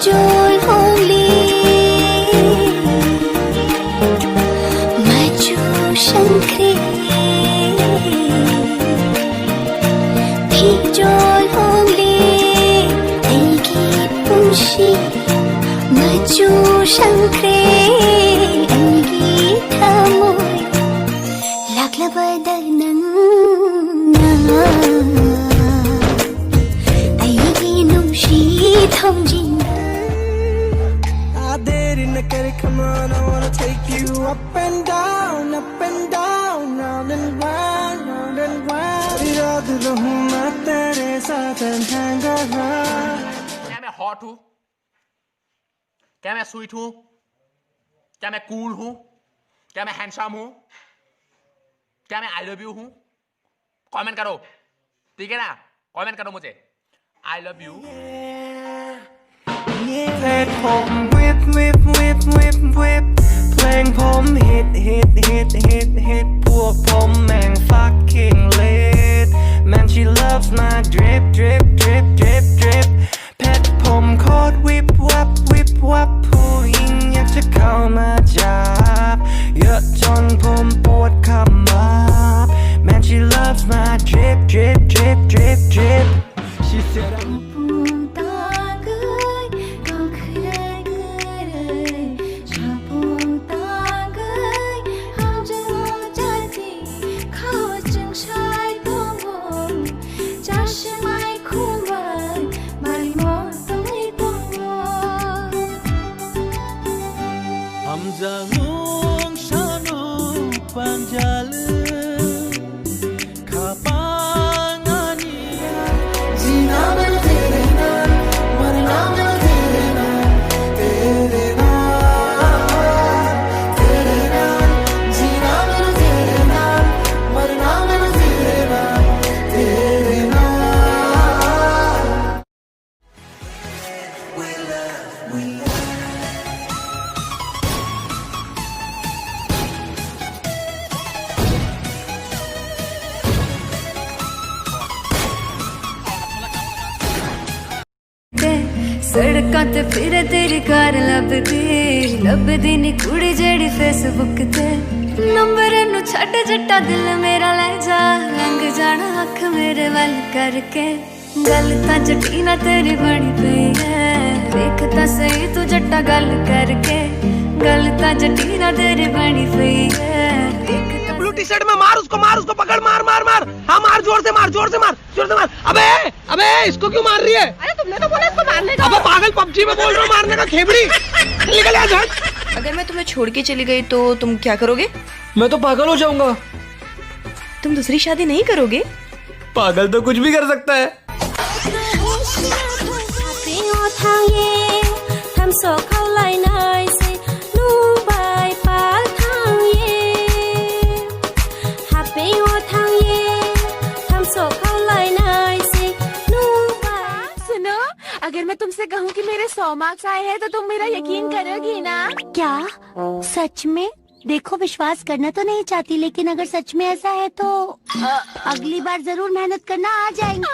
जोड़ होली मजू शंकरे जोड़ होली ऐगी पुंशी मजू शंकरे ऐगी थमोय लागला बदनंना ऐगी नुशी थमजी Come on, I wanna take you up and down, round and round, round and round. याद रहूं मैं तेरे साथ hang around. क्या मैं हॉट हूँ? क्या मैं स्वीट हूँ? क्या मैं कूल हूँ? क्या मैं हैंडसम हूँ? क्या मैं आई लव यू हूँ? कमेंट करो, ठीक है ना? कमेंट करो मुझे I love you fucking lit man she loves my drip drip drip drip drip เพชรผมโคตรวิบวับวิบวับผู้หญิงอยากจะเข้ามาจับเยอะจนผมปวดขมับ man she loves my drip drip drip drip drip she said I'm सड़कां ते फिर तेरी कार लभदी नी कुड़ी जेड़ी फेसबुक ते नंबर नू छड्ड जट्टा दिल मेरा ले जा लंघ जाना अख मेरे वल करके गल तां जट्टी ना तेरी बनी पई है देख तां सही तू जट्टा गल करके गल तां जट्टी ना तेरी बनी पई है ब्लू टी शर्ट में मार उसको पकड़ मार मार मार हाँ मार जोर से मार जोर से मार अबे अबे इसको क्यों मार रही है? अरे तुमने तो बोला इसको मारने का। अबे पागल पबजी में बोल रहा हूँ मारने का खेबड़ी निकल जा। अगर मैं तुम्हें छोड़ के चली गई तो तुम क्या करोगे? मैं तो पागल हो जाऊंगा। तुम दूसरी शादी नहीं करोगे? पागल तो कुछ भी कर सकता है। अगर मैं तुमसे कहूँ कि मेरे 100 मार्क्स आए हैं तो तुम मेरा यकीन करोगी ना? क्या सच में? देखो विश्वास करना तो नहीं चाहती लेकिन अगर सच में ऐसा है तो अगली बार जरूर मेहनत करना आ जाएंगे।